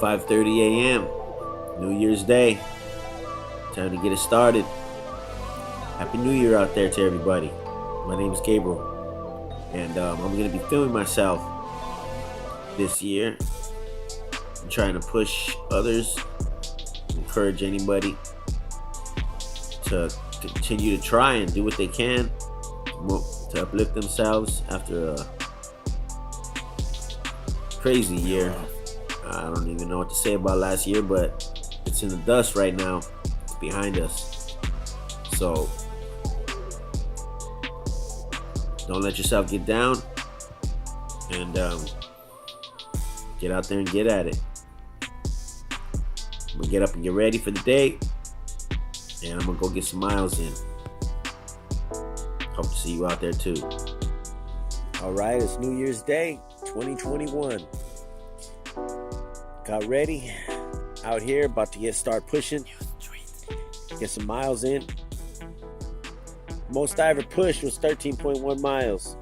5:30 a.m. New Year's Day. Time to get it started. Happy New Year out there to everybody. My name is Gabriel, and I'm going to be filming myself this year. I'm trying to push others, encourage anybody to continue to try and do what they can to uplift themselves after a crazy year. I don't even know what to say about last year, but it's in the dust right now. It's behind us. So don't let yourself get down, and get out there and get at it. I'm gonna get up and get ready for the day, and I'm gonna go get some miles in. Hope to see you out there too. Alright, it's New Year's Day 2021. Got ready, out here, about to start pushing, get some miles in. Most I ever pushed was 13.1 miles.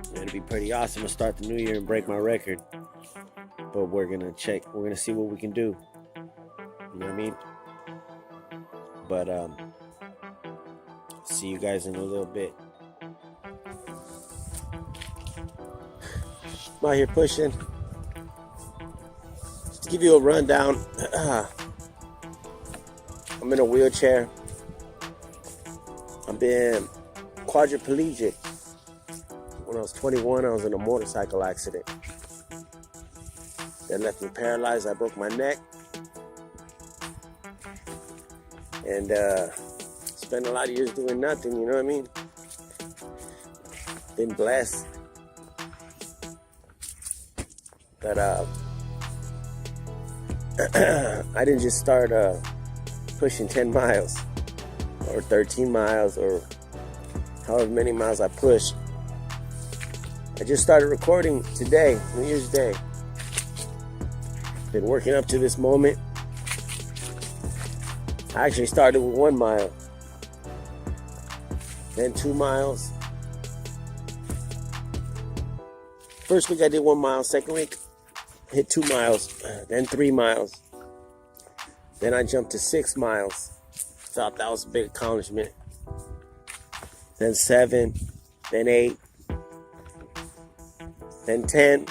And it'd be pretty awesome to start the new year and break my record. But we're gonna see what we can do. You know what I mean? But see you guys in a little bit. I'm out here pushing. To give you a rundown, I'm in a wheelchair. I've been quadriplegic. When I was 21, I was in a motorcycle accident that left me paralyzed. I broke my neck, and spent a lot of years doing nothing, you know what I mean? Been blessed. But I didn't just start pushing 10 miles or 13 miles or however many miles I pushed. I just started recording today, New Year's Day. Been working up to this moment. I actually started with 1 mile, then 2 miles. First week I did 1 mile, second week hit 2 miles, then 3 miles. Then I jumped to 6 miles. Thought that was a big accomplishment. Then 7, then 8, then 10.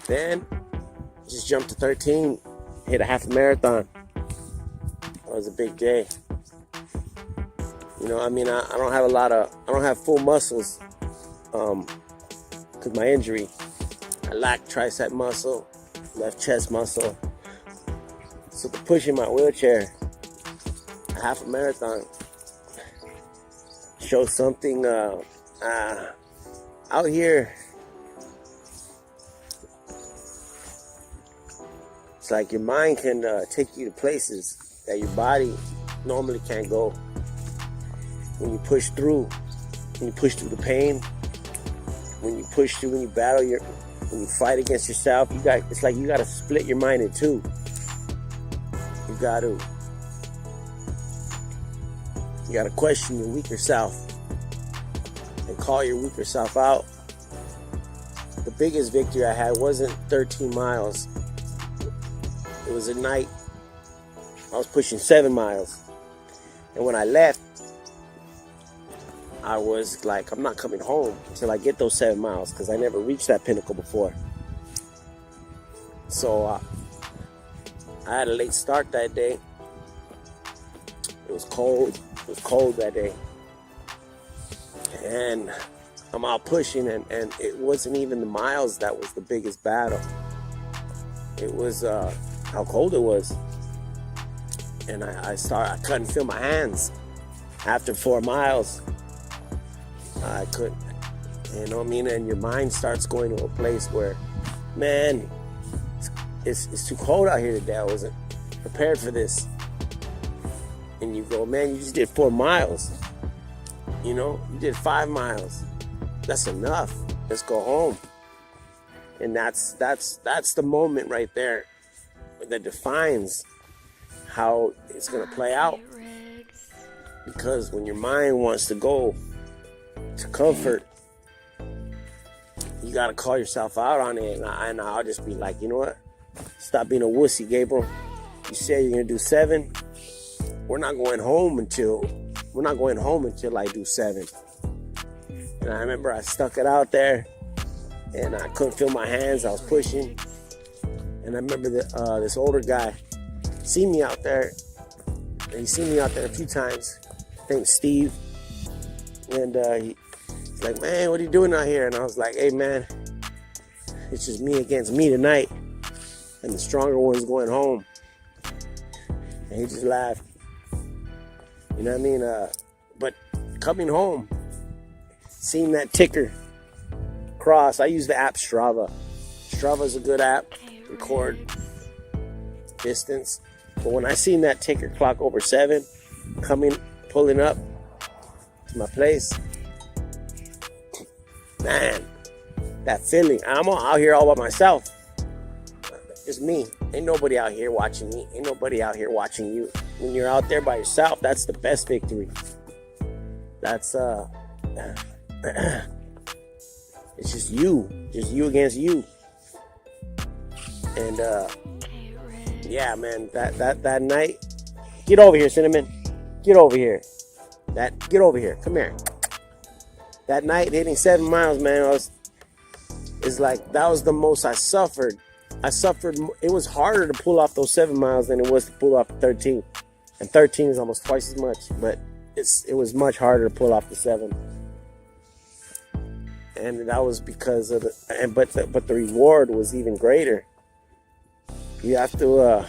Then just jumped to 13, hit a half a marathon. That was a big day. You know, I mean, I don't have full muscles, because my injury. I lack tricep muscle, left chest muscle. So to push in my wheelchair, a half a marathon, shows something out here. It's like your mind can take you to places that your body normally can't go. When you push through the pain, when you battle when you fight against yourself, it's like you got to split your mind in two. You got to question your weaker self and call your weaker self out. The biggest victory I had wasn't 13 miles. It was a night I was pushing 7 miles. And when I left, I was like, I'm not coming home until I get those 7 miles, because I never reached that pinnacle before. So I had a late start that day. It was cold. It was cold that day. And I'm out pushing, and it wasn't even the miles that was the biggest battle. It was how cold it was. And I couldn't feel my hands. After 4 miles, I couldn't. You know what I mean? And your mind starts going to a place where, man, it's too cold out here today. I wasn't prepared for this. And you go, man, you just did 4 miles. You know, you did 5 miles. That's enough. Let's go home. And that's the moment right there that defines how it's gonna play out. Because when your mind wants to go to comfort, you you gotta call yourself out on it. And I'll just be like, you know what? Stop being a wussy, Gabriel. You said you're gonna do 7. We're not going home until I do 7. And I remember I stuck it out there, and I couldn't feel my hands. I was pushing, and I remember this older guy seen me out there. And he's seen me out there a few times. I think Steve. And he's like, man, what are you doing out here? And I was like, hey, man, it's just me against me tonight, and the stronger one's going home. And he just laughed. You know what I mean? But coming home, seeing that ticker cross, I use the app Strava. Strava's a good app, record distance. But when I seen that ticker clock over 7, pulling up to my place, man, that feeling. I'm out here all by myself. Just me. Ain't nobody out here watching me. Ain't nobody out here watching you. When you're out there by yourself, that's the best victory. That's it's just you against you. And yeah, man, that night, get over here, Cinnamon. Get over here. Get over here. Come here. That night, hitting 7 miles, man, it's like that was the most I suffered. It was harder to pull off those 7 miles than it was to pull off 13. And 13 is almost twice as much, but it was much harder to pull off the 7. And that was because of but the reward was even greater. You have to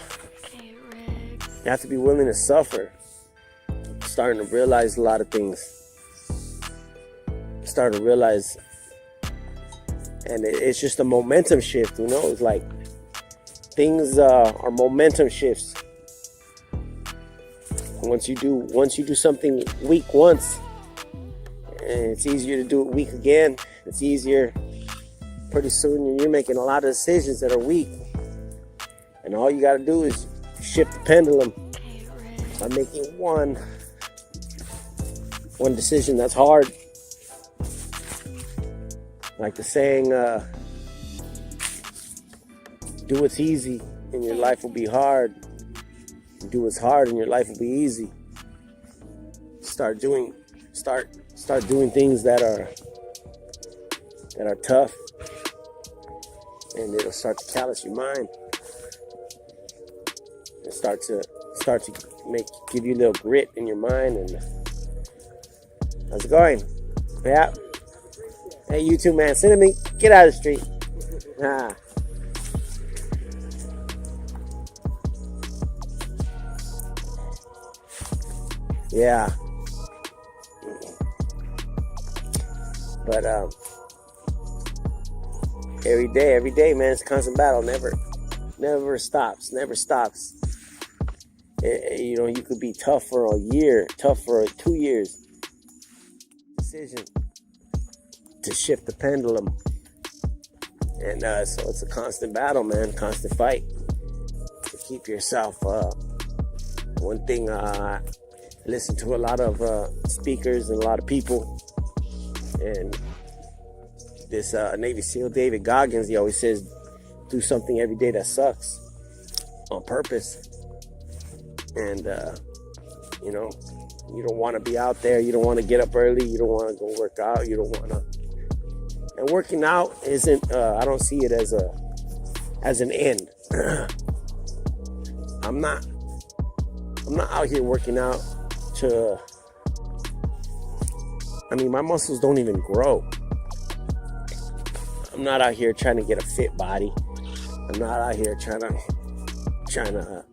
be willing to suffer. Starting to realize a lot of things. Starting to realize, and it's just a momentum shift, you know. It's like things are momentum shifts. Once you do something weak once, and it's easier to do it weak again. It's easier. Pretty soon you're making a lot of decisions that are weak, and all you got to do is shift the pendulum by making one decision that's hard. Like the saying, do what's easy and your life will be hard. Do what's hard and your life will be easy. Start doing things that are tough, and it'll start to callous your mind. And start to give you a little grit in your mind. And how's it going? Yeah. Hey, you too, man. Cinnamon, get out of the street. Ah. Yeah. But every day, man, it's a constant battle. Never stops. You know, you could be tough for a year, tough for 2 years. Decision to shift the pendulum. And so it's a constant battle, man, constant fight to keep yourself. One thing, I listen to a lot of speakers and a lot of people, and this Navy SEAL David Goggins, he always says, do something every day that sucks on purpose. And you know, you don't want to be out there, you don't want to get up early, you don't want to go work out, you don't want to. And working out isn't, I don't see it as an end. I'm not out here working out my muscles don't even grow. I'm not out here trying to get a fit body. I'm not out here trying to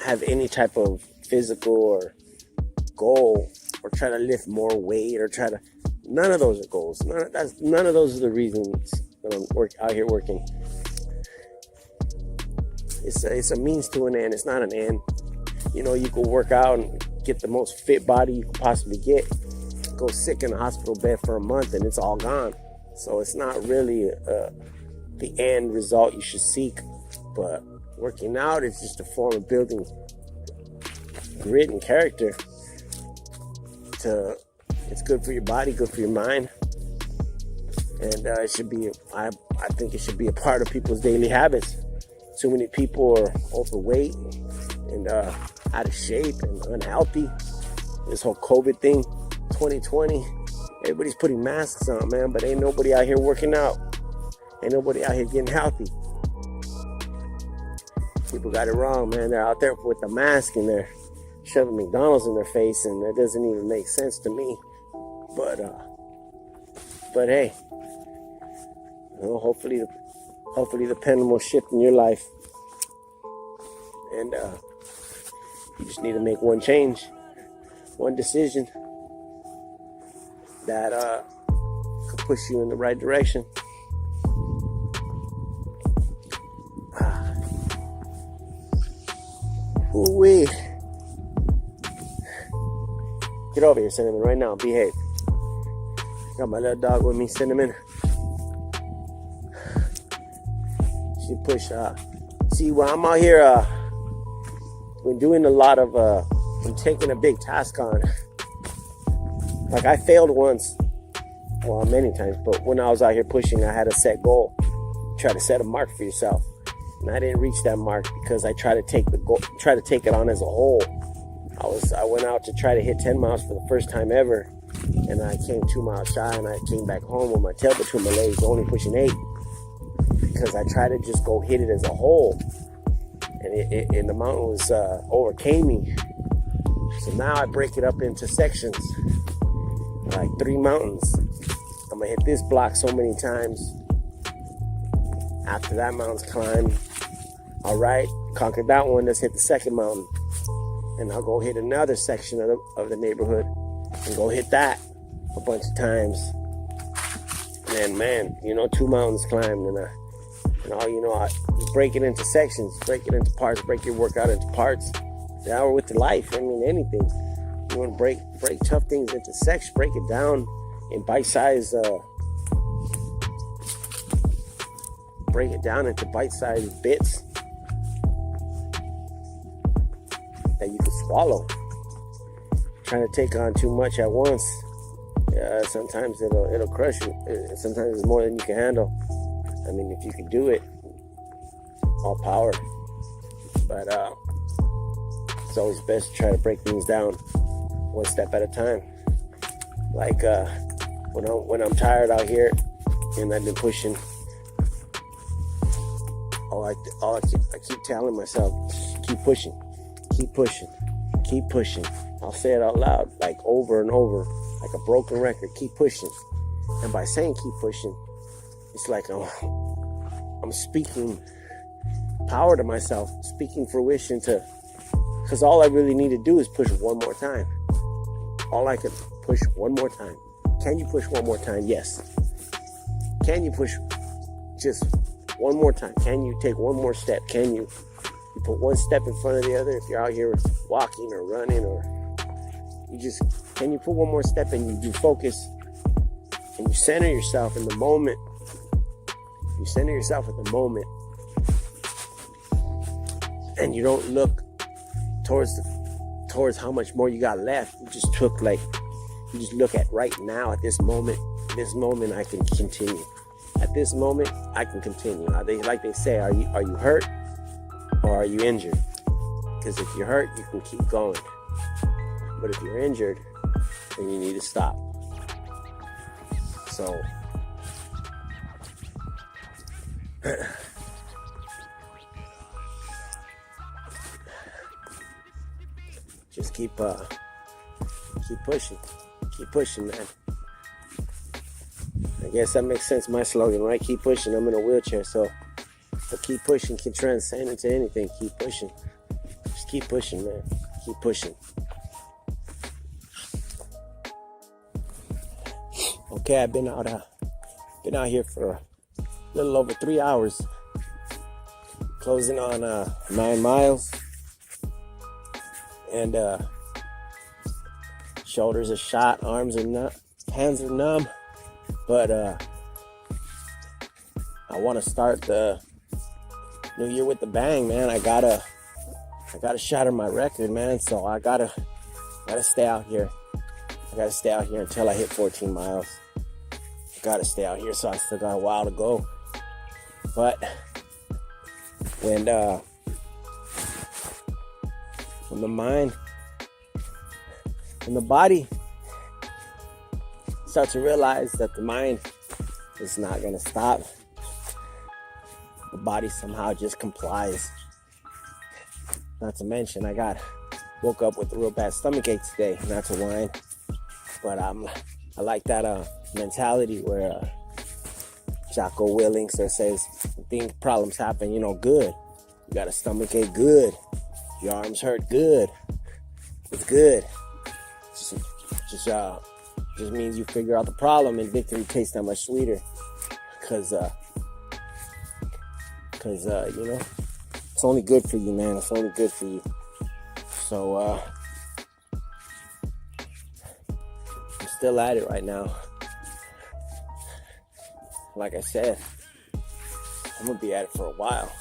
have any type of physical or goal, or try to lift more weight, or none of those are goals. None of those are the reasons that I'm out here working. It's a means to an end. It's not an end. You know, you could work out and get the most fit body you could possibly get, go sick in a hospital bed for a month, and it's all gone. So it's not really the end result you should seek. But working out is just a form of building grit and character. It's good for your body, good for your mind. And it should be, I think it should be a part of people's daily habits. Too many people are overweight and out of shape and unhealthy. This whole COVID thing, 2020, everybody's putting masks on, man, but ain't nobody out here working out. Ain't nobody out here getting healthy. People got it wrong, man. They're out there with the mask and they're shoving McDonald's in their face, and that doesn't even make sense to me. But hey, you know, hopefully the pendulum will shift in your life, and you just need to make one change, one decision that could push you in the right direction. Ooh-wee. Get over here, Cinnamon, right now. Behave. Got my little dog with me, Cinnamon. She push. See, when I'm out here, when doing a lot of, when taking a big task on, like I failed once, well, many times, but when I was out here pushing, I had a set goal. Try to set a mark for yourself. And I didn't reach that mark because I tried to take it on as a whole. I went out to try to hit 10 miles for the first time ever, and I came 2 miles shy, and I came back home with my tail between my legs, only pushing 8, because I tried to just go hit it as a whole, and the mountain was overcame me. So now I break it up into sections, like 3 mountains. I'm gonna hit this block so many times. After that mountain's climbed, all right, conquered that one, let's hit the second mountain. And I'll go hit another section of the neighborhood and go hit that a bunch of times. And man, you know, 2 mountains climbed, and all, you know, I break it into sections, break it into parts, break your workout into parts. Now we're with the life. I mean, anything. You want to break tough things into sections, break it down in bite-sized, break it down into bite-sized bits that you can swallow. Trying to take on too much at once, sometimes it'll crush you. Sometimes it's more than you can handle. I mean, if you can do it, all power. But it's always best to try to break things down one step at a time. Like when I'm tired out here and I've been pushing, I keep telling myself, keep pushing. Keep pushing, keep pushing. I'll say it out loud, like over and over, like a broken record. Keep pushing. And by saying keep pushing, it's like I'm speaking power to myself, speaking fruition to, because all I really need to do is push one more time. All I can push one more time. Can you push one more time? Yes. Can you push just one more time? Can you take one more step? Can you put one step in front of the other? If you're out here walking or running, or can you put one more step, and you focus and you center yourself in the moment. You center yourself in the moment, and you don't look towards how much more you got left. You just look at right now, at this moment. This moment I can continue. At this moment I can continue. They say, are you hurt? Or are you injured? Because if you're hurt, you can keep going. But if you're injured, then you need to stop. So, just keep pushing, man. I guess that makes sense. My slogan, right? Keep pushing. I'm in a wheelchair, so keep pushing can transcend into anything. Keep pushing. Just keep pushing, man. Keep pushing. Okay, I've been out here for a little over 3 hours. Closing on 9 miles. And shoulders are shot, arms are numb, hands are numb. But I want to start the new year with the bang, man. I gotta shatter my record, man. So I gotta stay out here. I gotta stay out here until I hit 14 miles. gotta stay out here, so I still got a while to go. But when the mind and the body start to realize that the mind is not gonna stop, the body somehow just complies. Not to mention, I woke up with a real bad stomach ache today. Not to whine, but I like that mentality where Jocko Willink says, think problems happen, good. You got a stomach ache, good. Your arms hurt, good. It's good. Just means you figure out the problem, and victory tastes that much sweeter. Cause it's only good for you, man. It's only good for you. So I'm still at it right now. Like I said, I'm gonna be at it for a while.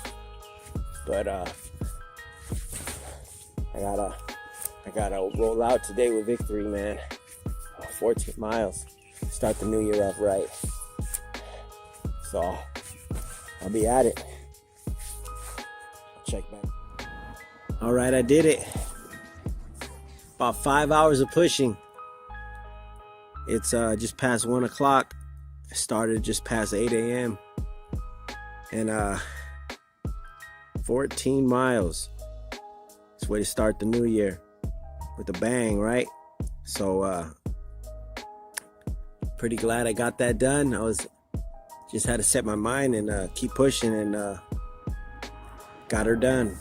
But I gotta roll out today with victory, man. 14 miles. Start the new year off right. So I'll be at it. Check back. All right, I did it. About 5 hours of pushing. It's just past 1 o'clock. I started just past 8 a.m. And 14 miles. It's a way to start the new year with a bang, right? So pretty glad I got that done. Just had to set my mind and keep pushing, and got her done.